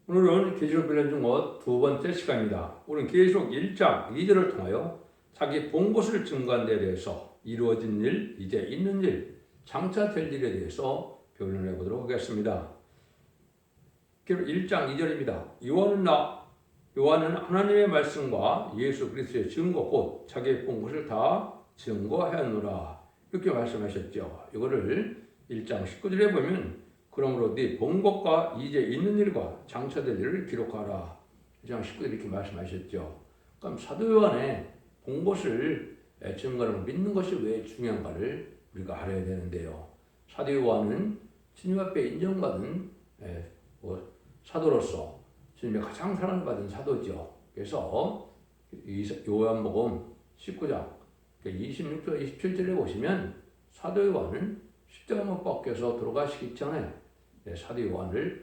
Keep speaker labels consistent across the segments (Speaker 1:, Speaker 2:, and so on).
Speaker 1: 오늘은 계시록 변론 중어 두 번째 시간입니다. 오늘은 계시록 1장 2절을 통하여 자기 본 것을 증거한 데 대해서 이루어진 일, 이제 있는 일, 장차 될 일에 대해서 변론해 보도록 하겠습니다. 계시록 1장 2절입니다. 요한은 하나님의 말씀과 예수 그리스도의 증거 곧 자기의 본 것을 다 증거하였노라 이렇게 말씀하셨죠. 이거를 1장 19절에 보면 그러므로 네 본 것과 이제 있는 일과 장차될 일을 기록하라. 1장 19절에 이렇게 말씀하셨죠. 그럼 사도 요한의 본 것을 증거하는 믿는 것이 왜 중요한가를 우리가 알아야 되는데요. 사도 요한은 주님 앞에 인정받은 사도로서 주님의 가장 사랑받은 사도죠. 그래서 요한복음 19장 26절 27절에 보시면 사도 요한은 십자가 못 박혀서 돌아가시기 전에 사도 요한을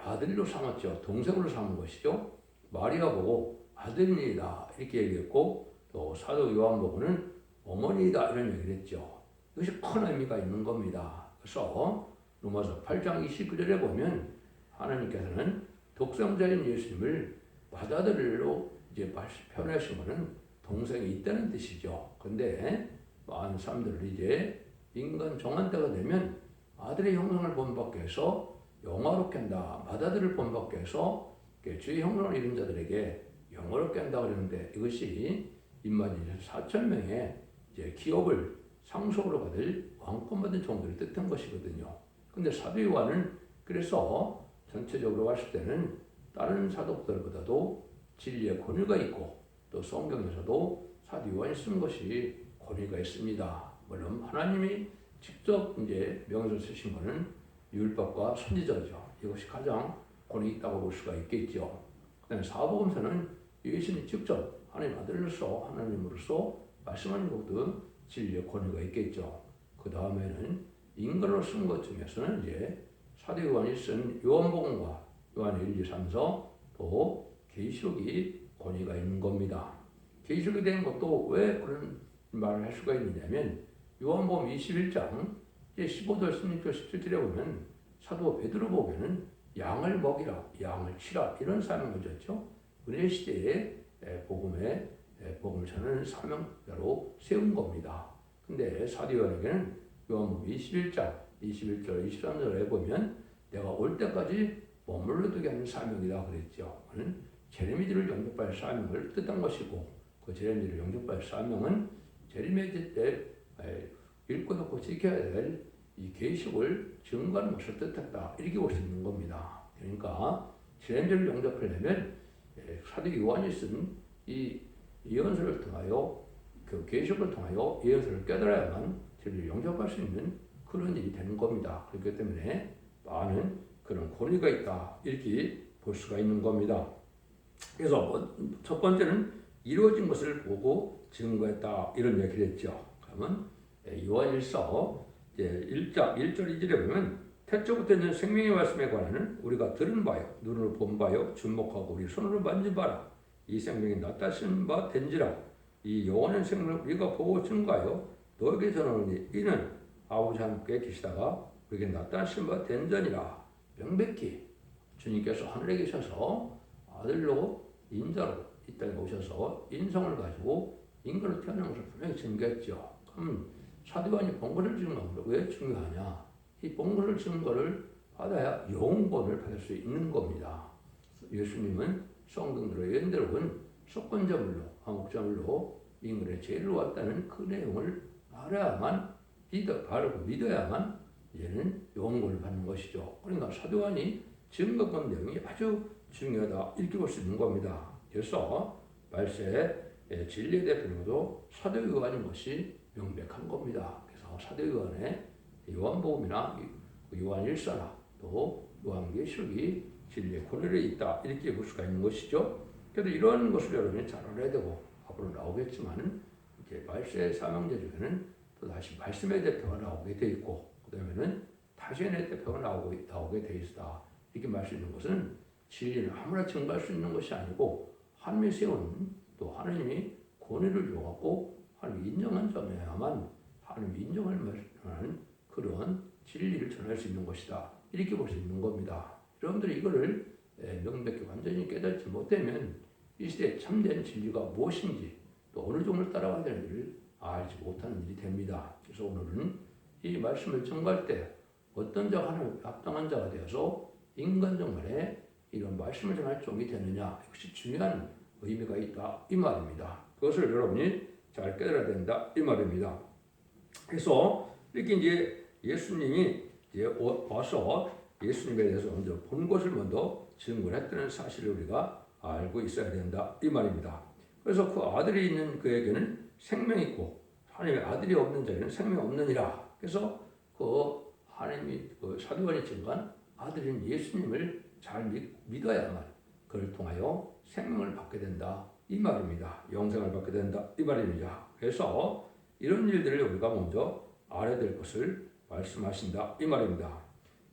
Speaker 1: 아들로 삼았죠. 동생으로 삼은 것이죠. 마리아 보고 아들이다 이렇게 얘기했고 또 사도 요한복음은 어머니다 이런 얘기를 했죠. 이것이 큰 의미가 있는 겁니다. 그래서 로마서 8장 29절에 보면 하나님께서는 독생자인 예수님을 맏아들로 이제 표현하신 것은 동생이 있다는 뜻이죠. 근데 많은 사람들은 이제 인간 정한 때가 되면 아들의 형상을 본받게 해서 영화롭게 한다. 맏아들을 본받게 해서 주의 형상을 입은 자들에게 영화롭게 한다 그러는데 이것이 인마진 4,000명의 이제 기업을 상속으로 받을 왕권 받은 종들을 뜻한 것이거든요. 근데 사도 요한은 그래서 전체적으로 봤을 때는 다른 사도들보다도 진리의 권위가 있고 또 성경에서도 사도 요한이 쓴 것이 권위가 있습니다. 물론 하나님이 직접 이제 명서를 쓰신 것은 율법과 선지자죠. 이것이 가장 권위 있다고 볼 수가 있겠죠. 그다음에 사복음서는 예수님이 직접 하나님 아들로서 하나님으로서 말씀하는 것도 진리의 권위가 있겠죠. 그 다음에는 인간으로 쓴 것 중에서는 이제 사도 요한이 쓴 요한복음과 요한 1, 2, 3서 또 계시록이 권위가 있는 겁니다. 계시록이 된 것도 왜 그런 말을 할 수가 있느냐면 요한복음 21장 15절, 16절, 17절에 보면 사도 베드로 보기에는 양을 먹이라, 양을 치라 이런 사명을 줬죠. 은혜 시대에 복음을 전하는 사명자로 세운 겁니다. 근데 사도 요한에게는 요한복음 21장 21절, 23절에 보면 내가 올 때까지 머물러 두게 하는 사명이다 그랬죠. 그는 제레미야를 영접할 사명을 뜻한 것이고 그 제레미야를 영접할 사명은 제레미야 때 읽고 듣고 지켜야 될 이 계시록을 증거하는 것을 뜻했다 이렇게 볼 수 있는 겁니다. 그러니까 제레미야를 영접하려면 사도 요한이 쓴 이 예언서를 통하여 그 계시록을 통하여 예언서를 깨달아야만 진리를 영접할 수 있는 그런 일이 되는 겁니다. 그렇기 때문에 많은 그런 권위가 있다 이렇게 볼 수가 있는 겁니다. 그래서 첫 번째는 이루어진 것을 보고 증거했다 이런 얘기를 했죠. 그러면 요한일서 1장 1절 2절에 보면 태초부터 있는 생명의 말씀에 관하여는 우리가 들은 바요 눈으로 본 바요 주목하고 우리 손으로 만진 바라 이 생명이 나타나신 바 된지라 이 영원한 생명을 우리가 보고 증거하여 너에게 전하노니 이는 아버지와 함께 계시다가 우리에게 나타나신 바 된 자니라. 명백히 주님께서 하늘에 계셔서 아들로 인자로 이 땅에 오셔서 인성을 가지고 인간으로 태어난 것을 분명히 증거했죠. 그럼 사도 요한이 본거를 증거한 거 왜 중요하냐? 이 본거를 증거를 받아야 영원권을 받을 수 있는 겁니다. 예수님은 성경대로 예언대로는 속건자물로 암흑자물로 인간의 죄를 왔다는 그 내용을 알아야만 바르고 믿어야만 이제는 영원권을 받는 것이죠. 그러니까 사도 요한이 증거한 내용이 아주 중요하다 이렇게 볼 수 있는 겁니다. 그래서 말세 진리의 대표로도 사도 요한인 것이 명백한 겁니다. 그래서 사도 요한의 요한복음이나 요한일서나 또 요한계시록이 진리의 권위에 있다 이렇게 볼 수가 있는 것이죠. 그래도 이런 것을 여러분이 잘 알아야 되고 앞으로 나오겠지만 이렇게 말세의 사명자 중에는 또 다시 말씀의 대표가 나오게 돼 있고 그 다음에는 다시의 대표가 나오게 돼 있다 이렇게 말할 수 있는 것은 진리는 아무나 증거할 수 있는 것이 아니고 하나님이 세운 또 하나님이 권위를 줘갖고 하나님이 인정한 점에야만 하나님이 인정할 만한 그런 진리를 전할 수 있는 것이다 이렇게 볼 수 있는 겁니다. 여러분들이 이거를 명백히 완전히 깨닫지 못하면 이 시대의 참된 진리가 무엇인지 또 어느 종을 따라가야 되는지를 알지 못하는 일이 됩니다. 그래서 오늘은 이 말씀을 증거할 때 어떤 자가 하나님 합당한 자가 되어서 인간정말에 이런 말씀을 전할 종이 되느냐, 이것이 중요한 의미가 있다 이 말입니다. 그것을 여러분이 잘 깨달아야 된다 이 말입니다. 그래서 이렇게 이제 예수님이 이제 와서 예수님에 대해서 먼저 본 것을 먼저 증거했다는 사실을 우리가 알고 있어야 된다 이 말입니다. 그래서 그 아들이 있는 그에게는 생명이 있고 하나님의 아들이 없는 자에게는 생명이 없느니라. 그래서 그 하나님이 그 사도 요한이 증거한 아들인 예수님을 잘 믿어야만 그를 통하여 생명을 받게 된다 이 말입니다. 영생을 받게 된다 이 말입니다. 그래서 이런 일들을 우리가 먼저 알아야 될 것을 말씀하신다 이 말입니다.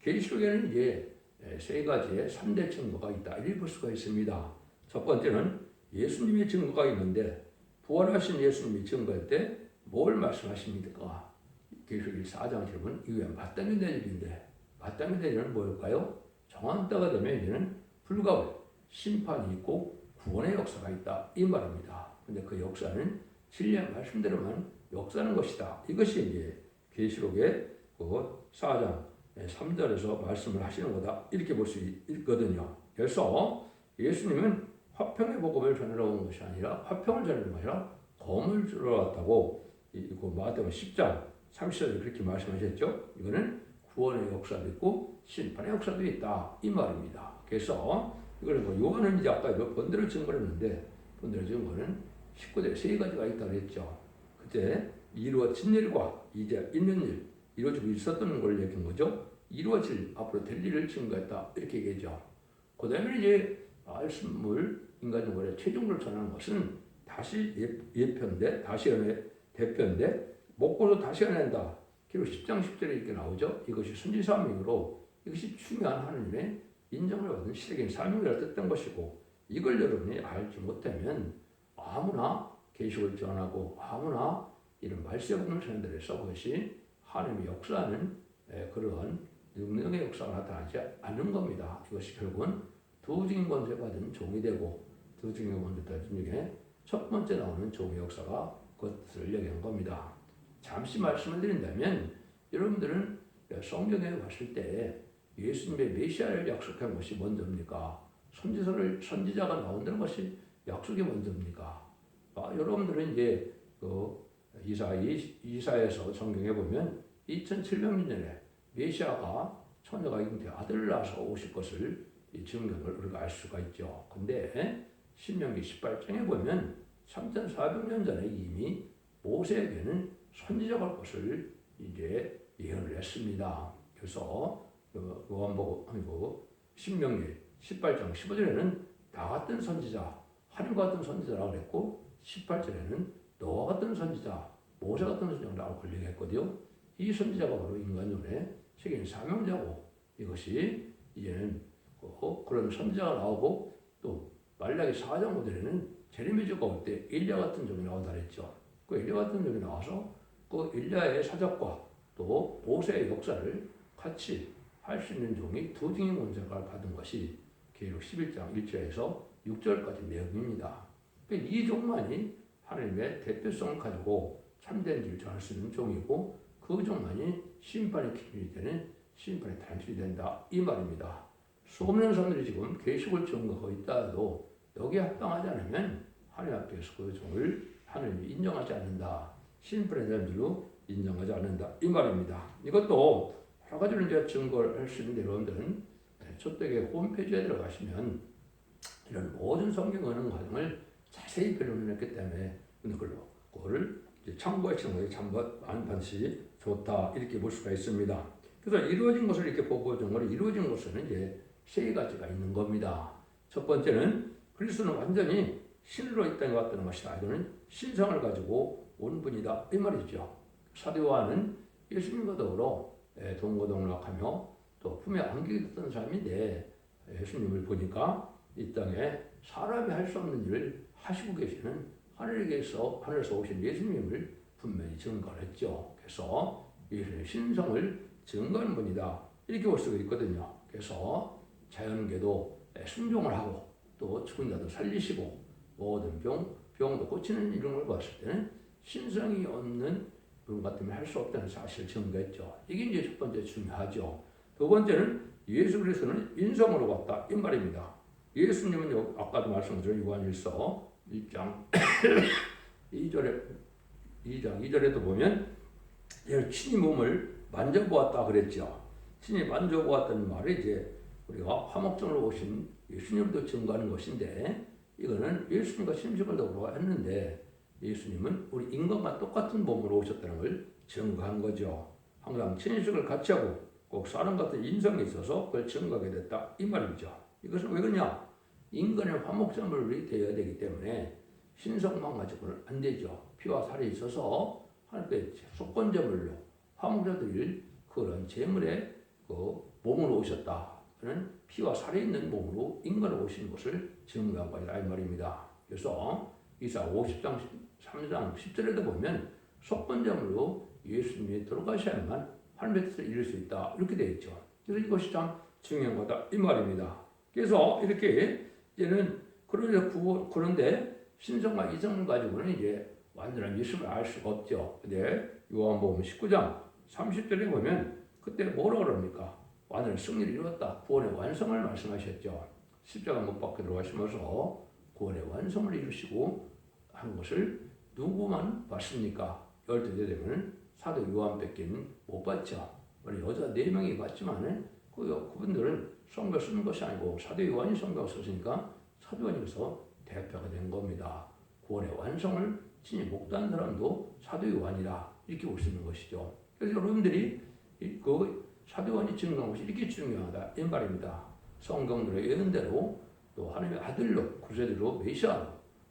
Speaker 1: 계시록에는 이제 세 가지의 3대 증거가 있다 이렇게 볼 수가 있습니다. 첫 번째는 예수님의 증거가 있는데 부활하신 예수님이 증거할 때 뭘 말씀하십니까? 계시록 4장 7은 이후에 마땅히 될 일인데 마땅히 될 일은 뭘까요? 정한 때가 되면 이제는 불가울 심판이 있고 구원의 역사가 있다 이 말입니다. 근데 그 역사는 진리의 말씀대로만 역사하는 것이다. 이것이 이제 계시록의 그 4장 3절에서 말씀을 하시는 거다 이렇게 볼 수 있거든요. 그래서 예수님은 화평의 복음을 전하러 온 것이 아니라 화평을 전하는 것이 아니라 검을 주러 왔다고 그 마태복음 10장 30절에 그렇게 말씀하셨죠. 이거는 구원의 역사도 있고 심판의 역사도 있다 이 말입니다. 그래서 이걸 뭐 요한은 이제 아까 몇 번들을 증거했는데 번들을 증거는 19대 세 가지가 있다고 했죠. 그때 이루어진 일과 이제 있는 일 이루어지고 있었던 걸 얘기한 거죠. 이루어질 앞으로 될 일을 증거했다 이렇게 얘기하죠. 그 다음에 이제 말씀을 인간적으로 최종적으로 전하는 것은 다시 예표인데 다시 대표인데 먹고도 다시 해낸다. 기록 10장 10절에 이렇게 나오죠. 이것이 선지사명으로 이것이 중요한 하나님의 인정을 받은 시대적인 사명을 뜻된 것이고 이걸 여러분이 알지 못하면 아무나 계시록을 전하고 아무나 이런 말씀의 복음을 전한다고 해서 그것이 하나님의 역사하는 그러한 능력의 역사가 나타나지 않는 겁니다. 이것이 결국은 두 증인 권세 받은 종이 되고 두 증인 권세 받은 중에 첫 번째 나오는 종의 역사가 그것을 얘기한 겁니다. 잠시 말씀을 드린다면 여러분들은 성경에 봤을 때 예수님의 메시아를 약속한 것이 먼저입니까? 선지자가 나온다는 것이 약속이 먼저입니까? 여러분들은 이제 그 이사에서 성경에 보면 2700년 전에 메시아가 처녀가 잉태 아들을 낳아서 오실 것을 이 증거를 우리가 알 수가 있죠. 근데 신명기 18장에 보면 3400년 전에 이미 모세에게는 선지자가 올 것을 이제 예언을 했습니다. 그래서 요한복음 아니고 신명기 18장 15절에는 나 같은 선지자, 하늘과 같은 선지자라고 그랬고 18절에는 너와 같은 선지자, 모세 같은 선지자라고 권력했거든요. 이 선지자가 바로 인간존의 세계인 사명자고 이것이 이제는 그런 선지자가 나오고 또 말라기 4장 5절에는 제레미야가 올 때 엘리야 같은 종이 나온다 그랬죠. 그 엘리야 같은 종이 나와서 그 엘리야의 사적과 또 모세의 역사를 같이 할 수 있는 종이 두 증인 권세를 받은 것이 계시록 11장 1절에서 6절까지 내용입니다. 그러니까 이 종만이 하나님의 대표성을 가지고 참된 일을 전할 수 있는 종이고 그 종만이 심판의 기준이 되는 심판의 단출이 된다 이 말입니다. 수없는 사람들이 지금 계시록을 증거하고 있다 해도 여기에 합당하지 않으면 하나님 앞에서 그 종을 하나님이 인정하지 않는다. 심판의 단줄로 인정하지 않는다 이 말입니다. 이것도 여러 가지로 이제 증거를 할 수 있는 여러분들은 저택의 홈페이지에 들어가시면 이런 모든 성경 언어 과정을 자세히 변론했기 때문에 그거를 참고하시는 것이 참 반드시 좋다 이렇게 볼 수가 있습니다. 그래서 이루어진 것을 이렇게 보고 정말 이루어진 것은 이제 세 가지가 있는 겁니다. 첫 번째는 그리스도는 완전히 신으로 이 땅에 왔다는 것이다. 이거는 신성을 가지고 온 분이다 이 말이죠. 사도 요한은 예수님과 더불어 동고동락하며 또 품에 안기게 됐던 사람인데 예수님을 보니까 이 땅에 사람이 할 수 없는 일을 하시고 계시는 하늘에서 오신 예수님을 분명히 증거를 했죠. 그래서 예수님의 신성을 증거하는 분이다 이렇게 볼 수가 있거든요. 그래서 자연계도 순종을 하고 또 죽은 자도 살리시고 모든 병도 고치는 이런 걸 봤을 때는 신성이 없는 분 같으면 할 수 없다는 사실을 증거했죠. 이게 이제 첫 번째 중요하죠. 두 번째는 예수 그리스도는 인성으로 왔다 이 말입니다. 예수님은 아까도 말씀드린 요한일서 1장 2절에도 보면 친히 몸을 만져보았다 그랬죠. 친히 만져보았다는 말이 이제 우리가 화목전으로 오신 예수님도 증거하는 것인데 이거는 예수님과 심식을 더불어 했는데 예수님은 우리 인간과 똑같은 몸으로 오셨다는 걸 증거한 거죠. 항상 친식을 같이 하고 꼭 사람 같은 인성이 있어서 그걸 증거하게 됐다 이 말이죠. 이것은 왜 그러냐? 인간의 화목제물이 되어야 되기 때문에 신성만 가지고는 안 되죠. 피와 살이 있어서 하나님께 속건제물로 화목제드릴 그런 제물의 그 몸으로 오셨다. 그는 피와 살이 있는 몸으로 인간으로 오신 것을 증거한 것이다 이 말입니다. 그래서 이사 50장 3장 10절에도 보면 속건제물로 예수님이 돌아가셔야만 하나님의 뜻을 이룰 수 있다 이렇게 되어 있죠. 그래서 이것이 참 중요한 거다 이 말입니다. 그래서 이렇게 이제는 그런데 신성과 이성을 가지고는 이제 완전한 예수를 알 수가 없죠. 근데 요한복음 19장 30절에 보면 그때 뭐라 그럽니까? 완전한 승리를 이루었다. 구원의 완성을 말씀하셨죠. 십자가 못 박혀 들어가시면서 구원의 완성을 이루시고 한 것을 누구만 봤습니까? 12대 되면 사도 요한밖에는 못 봤죠. 여자 4명이 봤지만 그분들은 성경 쓰는 것이 아니고 사도 요한이 성경 썼으니까 사도 요한에서 대표가 된 겁니다. 구원의 완성을 친히 목도한 사람도 사도 요한이라 이렇게 볼 수 있는 것이죠. 그래서 여러분들이 그 사도 요한이 증거한 것이 이렇게 중요하다 이 말입니다. 성경들의 예언대로 또 하나님의 아들로 구세주로 메시아로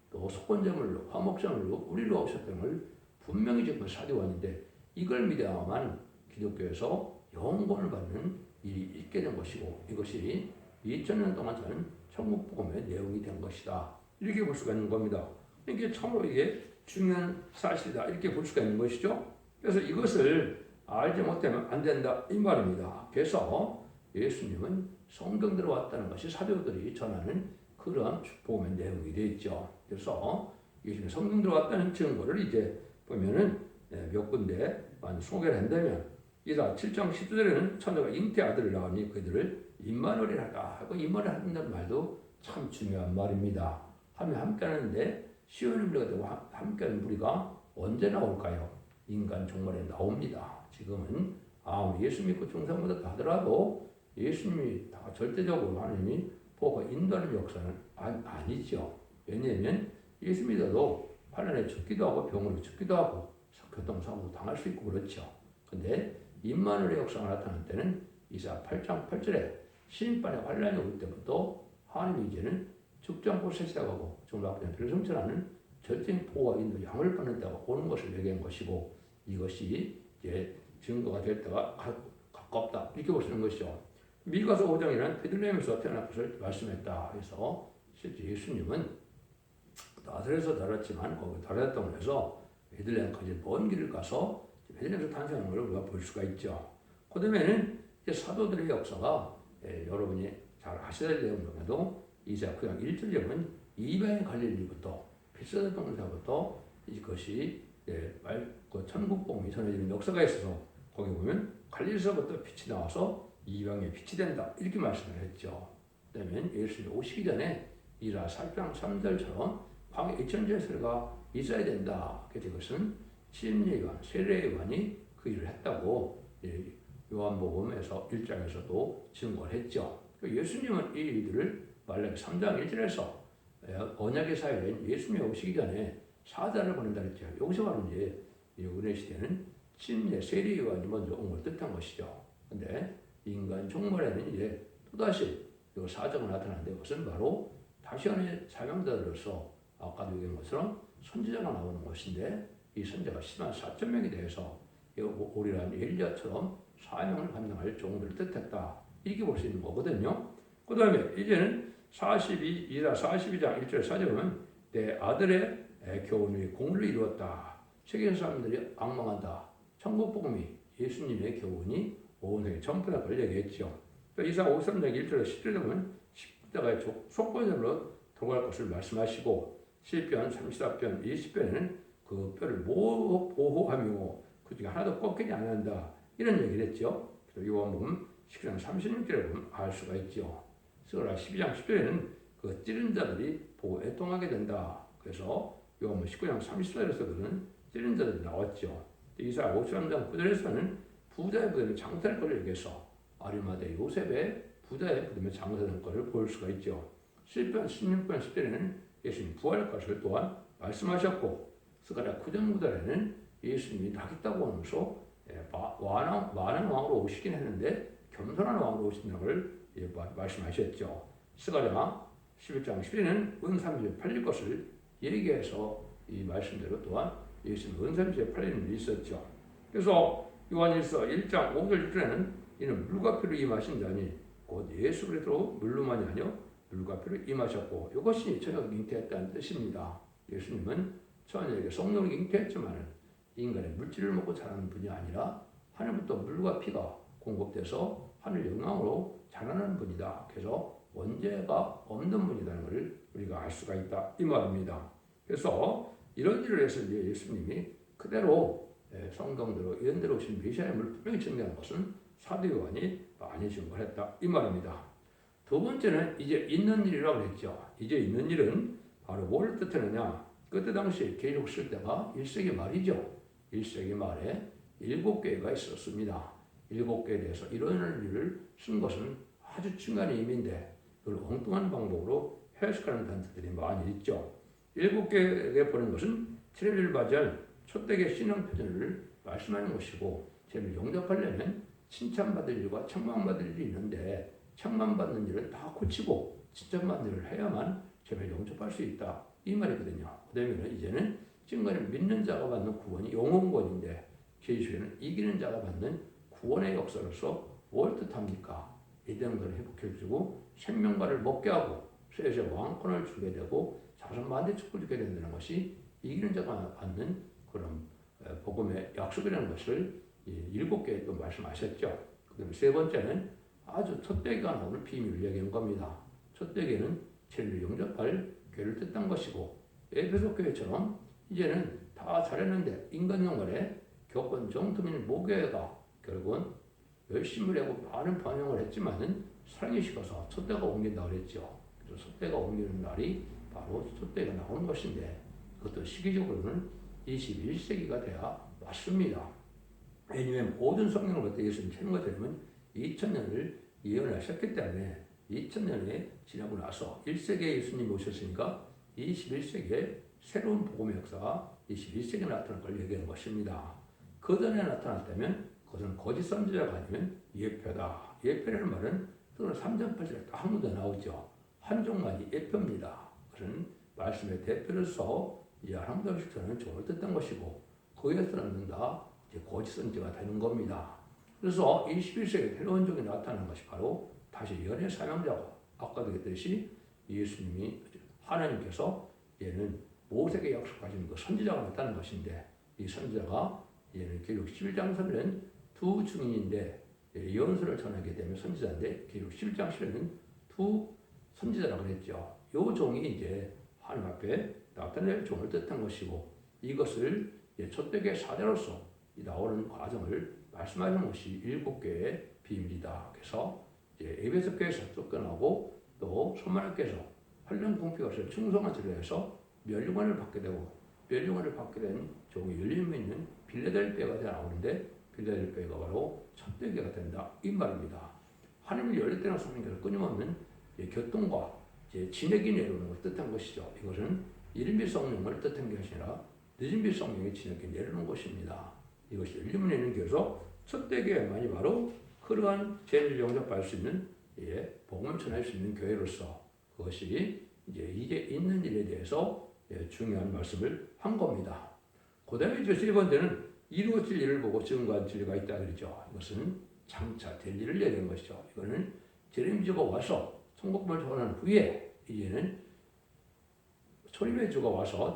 Speaker 1: 또 속건제물로 화목제물로 우리로 오셨다는 걸 분명히 증거한 사도 요한인데 이걸 믿어야만 기독교에서 영권을 받는 일이 있게 된 것이고 이것이 2000년 동안 사는 천국복음의 내용이 된 것이다. 이렇게 볼 수가 있는 겁니다. 이게 참으로 이게 중요한 사실이다. 이렇게 볼 수가 있는 것이죠. 그래서 이것을 알지 못하면 안 된다. 이 말입니다. 그래서 예수님은 성경대로 왔다는 것이 사도들이 전하는 그러한 복음의 내용이 되어 있죠. 그래서 예수님이 성경대로 왔다는 증거를 이제 보면은 몇 군데만 소개를 한다면 이사 7장 10절에는 천사가 잉태 아들을 낳으니 그들을 임마누엘 하다 하고 임마누엘 한다는 말도 참 중요한 말입니다. 하면 함께 하는데 시온의 무리가 되고 함께하는 무리가 언제 나올까요? 인간 종말에 나옵니다. 지금은 아무리 예수 믿고 중상보다 하더라도 예수님이 다 절대적으로 하나님이 보고 인도하는 역사는 아니죠. 왜냐하면 예수 믿어도 환난에 죽기도 하고 병으로 죽기도 하고 교통사고 당할 수 있고 그렇죠. 근데 임마누엘의 역사가 나타날 때는 이사 8장 8절에 심판의 환난이 올 때부터 하나님이 이제는 죽지 않고 세시하고 정말 앞에 별성천하는 절대적인 보호와 인도 양을 받는 때가 오는 것을 얘기한 것이고 이것이 이제 증거가 될 때가 가깝다 이렇게 보시는 것이죠. 미가서 5장에는 베들레헴에서 태어날 것을 말씀했다. 그래서 실제 예수님은 나사렛에서 자랐지만 거기 다르다고 해서 베들레헴까지 먼 길을 가서 베들레헴에서 탄생한 걸 우리가 볼 수가 있죠. 그 다음에는 사도들의 역사가 여러분이 잘 아셔야 될 내용 중에도 이사 9장 1절에 보면 이방인 갈릴리부터 베세다 동네부터 이것이 그 천국 복음이 전해지는 역사가 있어서 거기 보면 갈릴리서부터 빛이 나와서 이방에 빛이 된다 이렇게 말씀을 했죠. 그다음에 예수님이 오시기 전에 이라 4장 3절처럼 광야 2000제사가 있어야 된다. 그래서 이것은 침례요한, 세례요한이 그 일을 했다고 요한복음에서 1장에서도 증거를 했죠. 예수님은 이 일들을 말라기 3장 1절에서 언약의 사회인 예수님이 오시기 전에 사자를 보낸다 했죠. 여기서 바로 이제 은혜 시대는 침례 세례요한이 먼저 온 걸 뜻한 것이죠. 근데 인간 종말에는 이제 또다시 이 사자가 나타나는데 그것은 바로 다시 한의 사명자들로서 아까도 얘기한 것처럼 선지자가 나오는 것인데 이 선지자가 10만 4천 명이 대해서 오리란 엘리야처럼 사명을 감당할 종들을 뜻했다. 이렇게 볼 수 있는 거거든요. 그 다음에 이제는 42장 1절 4절 보면 내 아들의 교훈이 공를 이루었다. 세계 사람들이 악망한다. 천국복음이 예수님의 교훈이 온 세계 전부다 그걸 얘기했죠. 이사 53장 1절에 10절에 보면 십자가의 속건으로 들어갈 것을 말씀하시고 시편 34편 20편에는 그 뼈를 보호하며 그 중에 하나도 꺾이지 않는다 이런 얘기를 했죠. 그래서 요한복음 10장 36절에 보면 알 수가 있죠. 스가랴 12장 10절에는 그 찌른 자들이 보고 애통하게 된다. 그래서 요한복음 19장 30절에서 그는 찌른 자들이 나왔죠. 이사야 53장 9절에서는 부자의 부름에 장사될 것을 얘기해서 아리마대 요셉의 부자의 부름에 장사될 것을 볼 수가 있죠. 시편 16편 10절에는 예수님 부활할 것을 또한 말씀하셨고 스가랴 9장 9절에는 예수님이 나겠다고 하면서 만왕 왕으로 오시긴 했는데 겸손한 왕으로 오신다는 걸 말씀하셨죠. 스가랴 11장 10절에는 은삼십에 팔릴 것을 얘기해서 이 말씀대로 또한 예수님 은삼십에 팔리는 일이 있었죠. 그래서 요한일서 1장 5절 6절에는 이는 물과 피로 임하신 자니 곧 예수 그리스도 물로만이 아니요 물과 피로 임하셨고 이것이 저녁 잉태했다는 뜻입니다. 예수님은 처녀에게 성령을 잉태했지만 인간의 물질을 먹고 자라는 분이 아니라 하늘부터 물과 피가 공급돼서 하늘 영광으로 자라는 분이다. 그래서 원죄가 없는 분이라는 것을 우리가 알 수가 있다 이 말입니다. 그래서 이런 일을 해서 이제 예수님이 그대로 성경대로 이런대로 오신 메시아임을 분명히 증명한 것은 사도 요한이 많이 증거했다 이 말입니다. 두 번째는 이제 있는 일이라고 했죠. 이제 있는 일은 바로 뭘 뜻하느냐? 그때 당시에 계속 쓸 때가 1세기 말이죠. 1세기 말에 7교회가 있었습니다. 7교회에 대해서 이런 일을 쓴 것은 아주 중요한 의미인데 그걸 엉뚱한 방법으로 해석하는 단체들이 많이 있죠. 7교회에 보는 것은 진리를 맞이할 초대계 신앙 표준을 말씀하는 것이고 진리를 영접하려면 칭찬받을 일과 책망받을 일이 있는데 책망받는 일을 다 고치고 칭찬받는 일을 해야만 제발 영접할 수 있다 이 말이거든요. 그다음에 이제는 지금까지 믿는 자가 받는 구원이 영혼권인데 계시에는 이기는 자가 받는 구원의 역사로서 뭘 뜻합니까? 이등들을 회복해주고 생명과를 먹게 하고 쇠의 왕권을 주게 되고 자손 만대축을 주게 된다는 것이 이기는 자가 받는 그런 복음의 약속이라는 것을 7개에 또 말씀하셨죠. 그다음에 세 번째는 아주 첫대기가 나오는 비밀을 얘기한 겁니다. 첫대기는 진리를 영접할 교회를 뜻한 것이고 에베소 교회처럼 이제는 다 잘했는데 인간 영혼에 교권 정토민 모교회가 결국은 열심히 하고 많은 반영을 했지만은 사랑이 식어서 첫대가 옮긴다고 그랬죠. 그래서 첫대가 옮기는 날이 바로 첫대가 나오는 것인데 그것도 시기적으로는 21세기가 돼야 맞습니다. 왜냐하면 모든 성경을 갖다 예수님 채무가 되면 2000년을 예언하셨기 때문에 2000년에 지나고 나서 1세기에 예수님이 오셨으니까 21세기에 새로운 복음의 역사가 21세기에 나타날 걸 얘기하는 것입니다. 그 전에 나타났다면 그것은 거짓 선지자가 아니면 예표다. 예표라는 말은 또는 3장 8절에 한 군데 나오죠. 한종만이 예표입니다. 그런 말씀의 대표로서 하나님께서는 종을 뜻한 것이고 그에서는 다 거짓 선지자가 되는 겁니다. 그래서 21세기에 새로운 종이 나타나는 것이 바로 다시 연애 사명자고 아까도 했듯이 예수님이 하나님께서 얘는 모세에게 약속하신 그 선지자가 나타나는 것인데 이 선지자가 얘는 기록 11장 3절은 두 증인인데 예언서를 전하게 되면 선지자인데 기록 11장 10절은 두 선지자라고 그랬죠. 요 종이 이제 하나님 앞에 나타낼 종을 뜻한 것이고 이것을 첫대교의 사자로서 나오는 과정을 말씀하는 것이 7개의 비밀이다. 그래서 에베소 교회에서 쫓겨나고 또 소마리아께서 활령 공피것을 충성한 자로 해서 멸류관을 받게 되고 멸류관을 받게 된 종이 열림이 있는 빌레델비아가 나오는데 빌레델비아가 바로 첫대교가 된다 이 말입니다. 하나님을 열릴 때나 소명교를 끊임없는 교통과 진액이 내려오는 것을 뜻한 것이죠. 이것은 이른비 성령을 뜻한 것이 아니라 늦은비 성령의 진액이 내려오는 것입니다. 이것이 열림을 내는 교회에서 첫대교회만이 바로 그러한 죄를 영접할 수 있는 복음을 전할 수 있는 교회로서 그것이 이제 있는 일에 대해서 중요한 말씀을 한 겁니다. 그 다음에 이제 세 번째는 이루어질 일을 보고 증거한 진리가 있다 그러죠. 이것은 장차 될 일을 얘기한 것이죠. 이거는 제레미야가 와서 천국을 전한 후에 이제는 소림의 주가 와서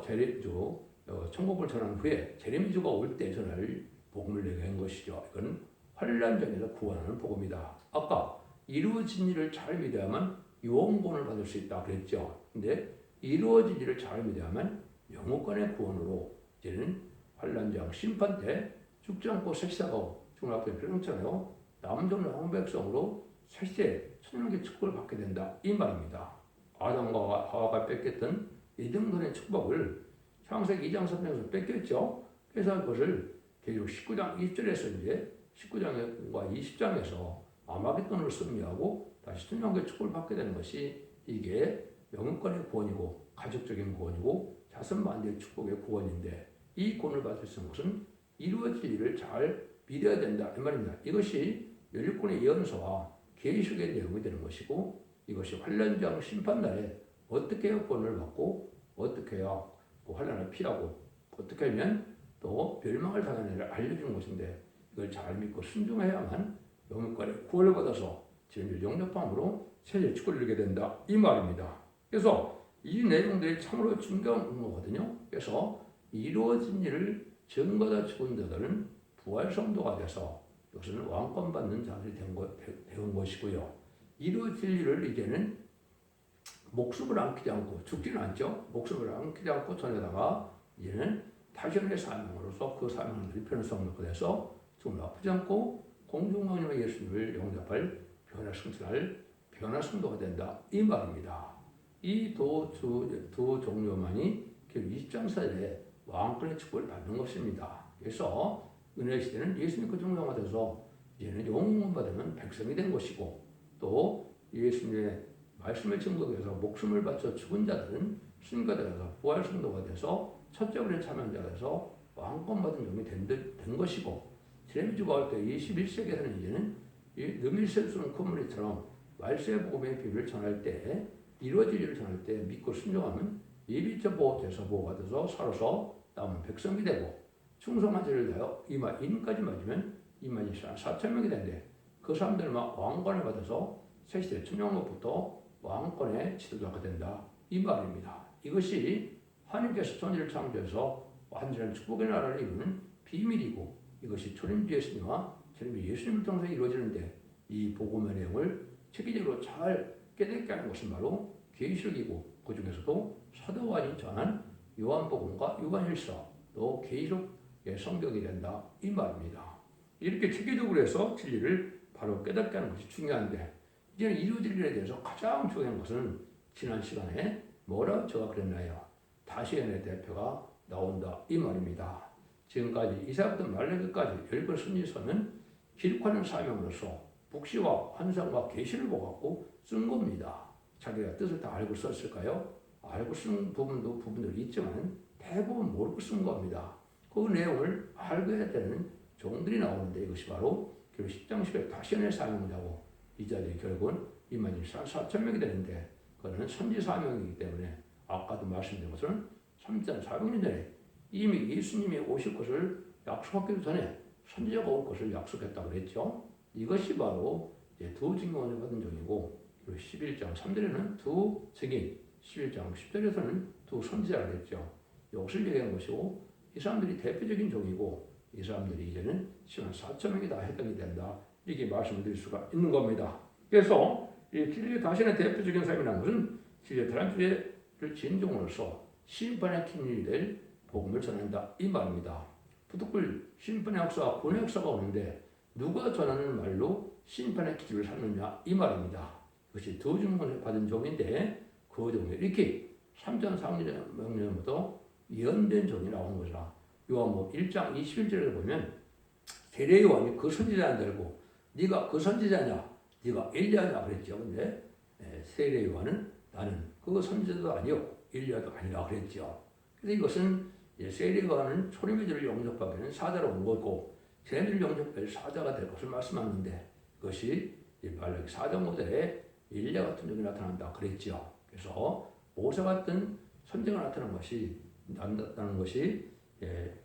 Speaker 1: 천국을 전한 후에 제레미야가 올 때 전할 복음을 얘기한 것이죠. 이건 환란 전에서 구원하는 복음이다. 아까 이루어진 일을 잘 믿어야만 요원권을 받을 수 있다 그랬죠. 근데 이루어지기를 잘 믿어야만 영무권의 구원으로 이제는 환란장 심판 때 죽지 않고 색시하고 중학교 그런처럼요. 남존 왕백성으로 색시에 천년의 축복을 받게 된다 이 말입니다. 아담과 하와가 뺏겼던 이등분의 축복을 창세기 2장 3장에서 뺏겼죠. 그래서 그것을 계속 19장 1절에서 이제 19장과 20장에서 아마겟돈을 승리하고 다시 천년의 축복을 받게 되는 것이 이게 영혼권의 구원이고 가족적인 구원이고 자손만대의 축복의 구원인데 이 구원을 받을 수 있는 것은 이루어질 일을 잘 믿어야 된다 이 말입니다. 이것이 연립권의 예언서와 계시록의 내용이 되는 것이고 이것이 환란장 심판날에 어떻게 구원을 받고 어떻게 해야 그 환란을 피하고 어떻게 하면 또 멸망을 당하는 일을 알려주는 것인데 이걸 잘 믿고 순종해야만 영혼권의 구원을 받아서 진리를 영접함으로 세계 축복을 이루게 된다 이 말입니다. 그래서 이 내용들이 참으로 중요한 거거든요. 그래서 이루어진 일을 증거다 죽은 자들은 부활 성도가 돼서 이것은 왕권 받는 자들이 된 것이고요. 이루어질 일을 이제는 목숨을 안기지 않고 죽지는 않죠. 목숨을 안기지 않고 전에다가 이제는 타전의 사명으로서 그 사명을 일편성 놓고 돼서 좀 아프지 않고 공중왕님의 예수님을 영접할 변화승천할 변화승도가 된다 이 말입니다. 이 두 종류만이 20장 사이에 왕권의 축복을 받는 것입니다. 그래서 은혜 시대는 예수님 그 종류가 돼서 이제는 영웅을 받으면 백성이 된 것이고 또 예수님의 말씀을 증거해서 목숨을 바쳐 죽은 자들은 순교가 되어서 부활 성도가 돼서 첫째 그런 참여자가 돼서 왕권 받은 종이 된 것이고 제임주가 올 때 21세기에서는 이제는 느밀셀수는 콧물이처럼 말세의 복음의 비유를 전할 때 이루어질 일을 전할 때 믿고 순종하면 예비처 보호돼서 보호받아서 살아서 남은 백성이 되고 충성한 죄를 다하여 이민까지 맞으면 이만이 4,000명이 된대. 그 사람들만 왕권을 받아서 세시대 천년로부터 왕권의 지도자가 된다 이 말입니다. 이것이 하나님께서 천지를 창조해서 완전한 축복의 나라를 이루는 비밀이고 이것이 초림주 예수님과 초림주 예수님을 통해서 이루어지는데 이 복음의 내용을 체계적으로 잘 깨닫게 하는 것은 바로 계시록이고 그 중에서도 사도 요한이 전한 요한복음과 요한일서 또 계시록의 성경이 된다 이 말입니다. 이렇게 체계적으로 해서 진리를 바로 깨닫게 하는 것이 중요한데 이제는 이루어질 일에 대해서 가장 중요한 것은 지난 시간에 뭐라고 제가 그랬나요? 다시연의 대표가 나온다 이 말입니다. 지금까지 이사야부터 말라기까지 10권 선지서는 기록하는 사명으로서 북시와 환상과 계시를 보고 쓴 겁니다. 자기가 뜻을 다 알고 썼을까요? 알고 쓴 부분들이 있지만 대부분 모르고 쓴 겁니다. 그 내용을 알고 해야 되는 종들이 나오는데 이것이 바로 10장 10에 다시연의 사명이라고 이 자리에 결국은 이만희 4,000명이 되는데 그거는 선지 사명이기 때문에 아까도 말씀드린 것은 3,400년 전에 이미 예수님이 오실 것을 약속하기도 전에 선지자가 올 것을 약속했다고 그랬죠. 이것이 바로 두 증거원을 받은 종이고 11장 3절에는 두 증인, 11장 10절에서는 두 선지자를 했죠. 이것을 얘기한 것이고 이 사람들이 대표적인 종이고 이 사람들이 이제는 14,000명이 다 해당이 된다. 이렇게 말씀을 드릴 수가 있는 겁니다. 그래서 이 진리의 당신의 대표적인 삶이라는 것은 진리의 다란주의를 진종으로서 심판의 기준이 될 복음을 전한다 이 말입니다. 부득불 심판의 역사와 구원의 역사가 오는데 누가 전하는 말로 심판의 기준을 삼느냐 이 말입니다. 이것이 두 증언을 받은 종인데 그 종이 이렇게 3,400년부터 예언된 종이 나온 것이라 요한복음 1장 21절에 보면 세례 요한이 그 선지자는 들고 네가 그 선지자냐 네가 엘리야냐 그랬죠. 근데 세례 요한은 나는 그 선지자도 아니요 엘리야도 아니라 그랬죠. 그래서 이것은 세례 요한은 초림의 죄를 영접하기는 사자로 온 거고 죄를 영접할 사자가 될 것을 말씀하는데 그것이 말라기 4장 5절에 엘리야 같은 종이 나타난다 그랬죠. 그래서 모세 같은 선지자가 나타나는 것이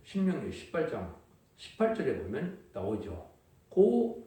Speaker 1: 신명기 18장 18절에 보면 나오죠. 그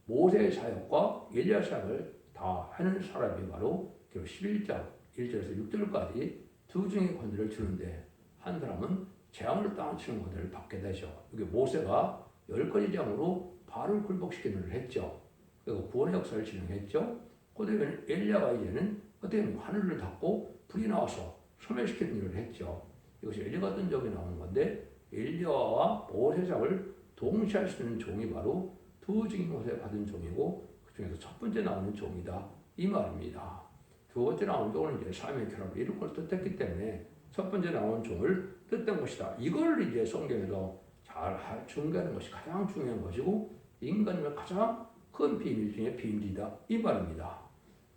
Speaker 1: 모세의 사역과 엘리야 사역을 다 하는 사람이 바로 11장 1절에서 6절까지 두 중의 권위를 주는데 한 사람은 재앙을 땅치는 권위를 받게 되죠. 이게 모세가 10가지 재앙으로 바로를 굴복시키는 일을 했죠. 그리고 구원의 역사를 진행했죠. 그다음에 엘리야가 이제는 어떻게 보면 하늘을 닫고 불이 나와서 소멸시키는 일을 했죠. 이것이 엘리야가 뜬 적이 나오는 건데 엘리야와 보호세상을 동시에 할 수 있는 종이 바로 두 증인모세 받은 종이고 그 중에서 첫 번째 나오는 종이다 이 말입니다. 두 번째 나오는 종은 이제 삶의 결합을 이룬 걸 뜻했기 때문에 첫 번째 나오는 종을 뜻한 것이다. 이걸 이제 성경에서 잘 중개하는 것이 가장 중요한 것이고 인간의 가장 큰 비밀 중에 비밀이다 이 말입니다.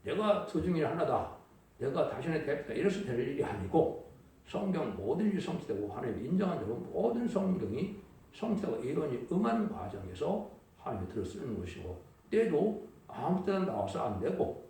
Speaker 1: 내가 두 중에 하나다. 내가 당신의 대표다. 이래서 될 일이 아니고 성경 모든 일이 성취되고 하나님이 인정한 대로 모든 성경이 성취되고 예언이 응하는 과정에서 하나님이 들어 쓰는 것이고 때도 아무 때나 나와서 안 되고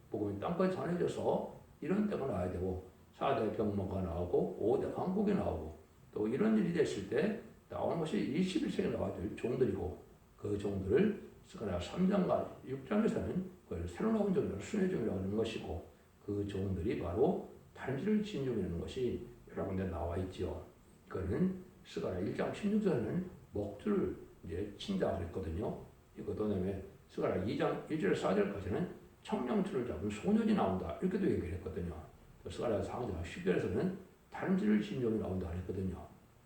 Speaker 1: 복음이 땅까지 전해져서 이런 때가 나와야 되고 4대 병모가 나오고 5대 강국이 나오고 또 이런 일이 됐을 때 나오는 것이 21세기에 나와야 될 종들이고 그 종들을 스가랴 3장과 6장에서는 그걸 새로 나온 종이라고 순회종이라고 하는 것이고 그 종들이 바로 다림질을 지은 종이라는 것이 여러 군데 나와 있지요. 그거는 스가랴 1장 16절에는 목줄을 이제 친다 그랬거든요. 이것도 그다음에 스가랴 2장 1절 4절까지는 청량줄을 잡은 소년이 나온다 이렇게도 얘기를 했거든요. 스가랴 4장 10절에서는 다림질을 지은 종이 나온다 그랬거든요.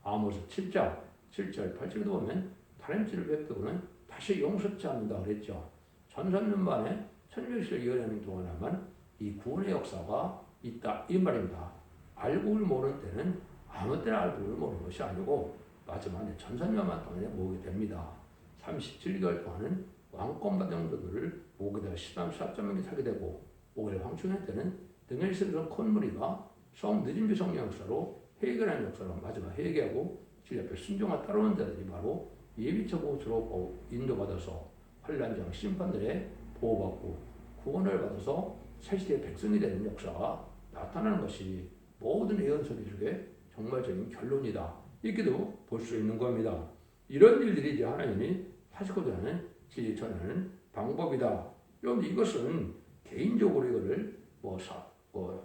Speaker 1: 아모스 7장 7절 8절도 보면 다림질을 베푸고는 다시 용서치 않는다 그랬죠. 1300년 만에 천년시를 이어내는 동안에만 이 구원의 역사가 있다 이 말입니다. 알고를 모르는 때는 아무 때나 알고를 모르는 것이 아니고 마지막에 1300년 동안에 모으게 됩니다. 37개월 동안은 왕권받은 자들을 모으게 되어 14.명이 살게 되고 5일 황충년 때는 등에서 콧무리가 늦은비 성령 역사로 회개라는 역사로 마지막 회개하고 질 옆에 순종과 따르는 자들이 바로 예비처고 주로 인도받아서 환란장 심판들의 보호받고 구원을 받아서 새시대의 백성이 되는 역사가 나타나는 것이 모든 예언서들 중에 정말적인 결론이다. 이렇게도 볼 수 있는 겁니다. 이런 일들이 이제 하나님이 하시고자 하는 진리 전하는 방법이다. 그런데 이것은 개인적으로 이거를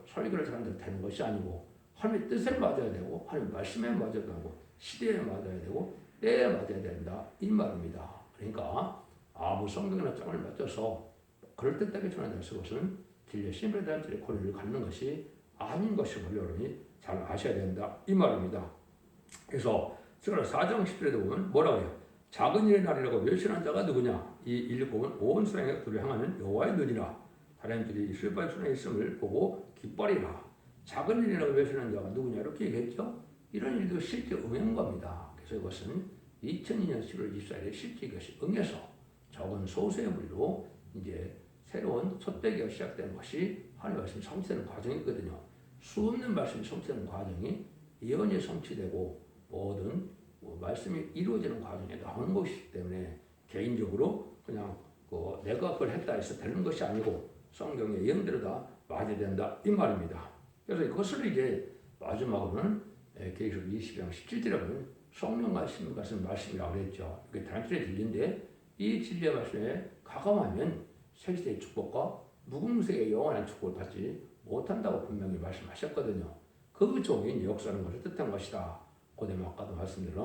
Speaker 1: 설교를 사람들 되는 것이 아니고 하나님의 뜻에 맞아야 되고 하나님의 말씀에 맞아야 되고 시대에 맞아야 되고 때에 맞아야 된다 이 말입니다. 그러니까 아무 성경이나 짱을 맞춰서 그럴듯하게 전하는 것은 진리의 신분에 대한 진리의 권위를 갖는 것이 아닌 것임을 여러분이 잘 아셔야 된다 이 말입니다. 그래서 스가랴 4장 10절에도 보면 뭐라고 해요? 작은 일의 날이라고 멸시하는 자가 누구냐? 이 일곱은 온 수량의 들을 향하는 여호와의 눈이라. 사람들이 슬퍼의 수량에 있음을 보고 기뻐리라. 작은 일이라고 멸시하는 자가 누구냐? 이렇게 얘기했죠. 이런 일도 실제 응한 겁니다. 그래서 이것은 2002년 7월 24일에 실제 이것이 응해서 적은 소수의 무리로 이제 새로운 첫대기가 시작되는 것이 하나님의 말씀이 성취되는 과정이거든요. 수없는 말씀이 성취되는 과정이 예언이 성취되고 모든 말씀이 이루어지는 과정에 나오는 것이기 때문에 개인적으로 그냥 내가 그걸 했다 해서 되는 것이 아니고 성경의 예언대로 다 맞아야 된다 이 말입니다. 그래서 이것을 이제 마지막으로는 계시록 20장 17절에 보면 성령 말씀 같은 말씀이라고 했죠. 이게 단순히 진리인데 이 진리의 말씀에 가감하면 새시대의 축복과 무궁무색의 영원한 축복을 받지 못한다고 분명히 말씀하셨거든요. 그 종이 역사하는 것을 뜻한 것이다. 고대만 아까도 말씀드린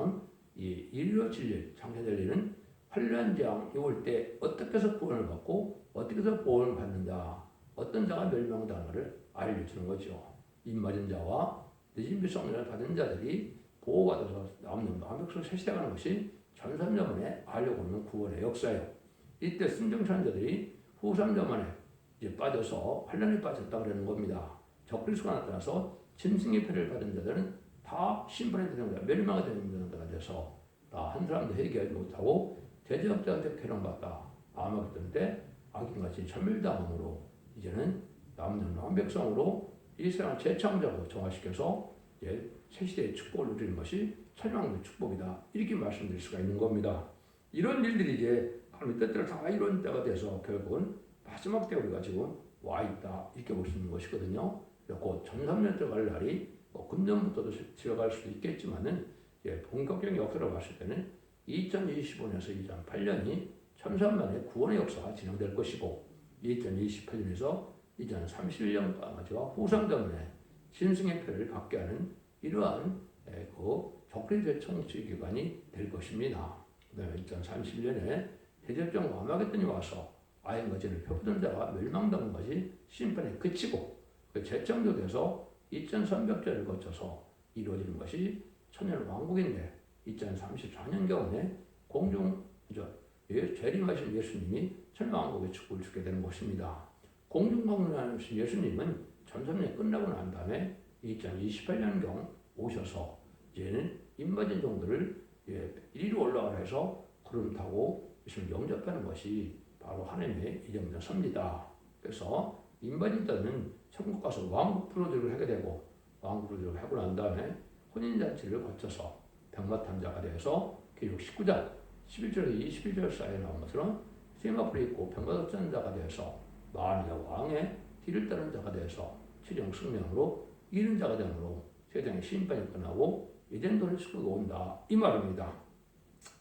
Speaker 1: 이 인류 진리, 창세될 일은 환란장 올 때 어떻게 해서 구원을 받고 어떻게 해서 보호를 받는다. 어떤 자가 멸망당하를 알려주는 거죠. 입맞은 자와 늦은비 성령을 받은 자들이 보호받아서 남는 마음백성 새시대가는 것이 1300년 만에 알려고 하는 구원의 역사예요. 이때 순종한 자들이 후 3년 만에 이제 빠져서 환란에 빠졌다 그러는 겁니다. 적그리스도가 나타나서 짐승의 패를 받은 자들은 다 심판에 되는 거야. 멸망이 되는 자가 돼서 한 사람도 회개하지 못하고 대제사장한테 괴롱받다. 아마겟돈 때 악인같이 천멸당함으로 이제는 남는 왕백성으로 이스라엘 재창조로 정화시켜서 이제 새시대의 축복을 누리는 것이 천명의 축복이다. 이렇게 말씀드릴 수가 있는 겁니다. 이런 일들이 이제 하나님의 뜻대로 다 이런 때가 돼서 결국은 마지막 때 우리가 지금 와 있다. 이렇게 볼 수 있는 것이거든요. 곧 1300년 갈 날이 금년부터도 들어갈 수도 있겠지만은 본격적인 역사로 봤을 때는 2025년에서 2008년이 천산만의 구원의 역사가 진행될 것이고 2028년에서 2031년까지와 후삼전에 짐승의 표를 받게 하는 이러한 적그리스도의 청취 기관이 될 것입니다. 그다음에 2031년에 대접종 아마겟돈이 와서 아인과 진을 표보던 자가 멸망당한 것이 심판에 그치고 그 재창조돼서 2300절을 거쳐서 이루어지는 것이 천년 왕국인데 2034년경에 재림하신 예수님이 천년 왕국의 축복을 주게 되는 것입니다. 공중강림하신 예수님은 전선이 끝나고 난 다음에 2028년경 오셔서 이제는 인바진 종들을 이리로 올라가라 해서 구름 타고 예수님을 영접하는 것이 바로 하나님의 예정된 섭니다. 그래서 인바진자는 천국 가서 왕국 프로들을 하게 되고 왕국 프로들을 하고 난 다음에 혼인잔치를 거쳐서 병마탄자가 되어서 기록 19장 11절에서 21절 사이에 나온 것처럼 세마불이 있고 병마탄 자가 되어서 만왕의 왕의 뒤를 따른 자가 되어서 최종 승명으로 이른 자가 되므로 세상의 심판이 끝나고 이젠 도를 시끄러워 온다 이 말입니다.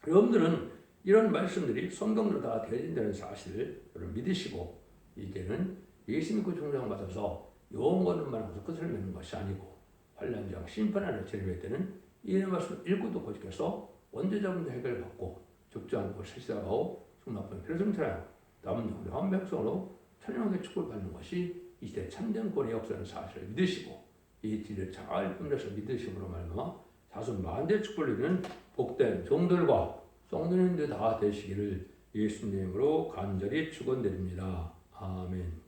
Speaker 1: 여러분들은 이런 말씀들이 성경으로 다 되어진다는 사실을 믿으시고 이제는 예수 믿고 종장받아서 영원한 것을 끝을 맺는 것이 아니고 환란장 심판하는 재림의 때는 이런 말씀을 읽고도 고집해서 원죄자분들 해결받고 죽지 않고 세시다가고 승낙분 필승차량 남은 영대 한 백성으로 천연하게 축복을 받는 것이 이 시대 참된 권의 역사라는 사실을 믿으시고 이 길을 잘 분별해서 믿으심으로 말미암아 자손 만대 축복을 누리는 복된 종들과 성도님들 다 되시기를 예수님으로 간절히 축원드립니다. 아멘.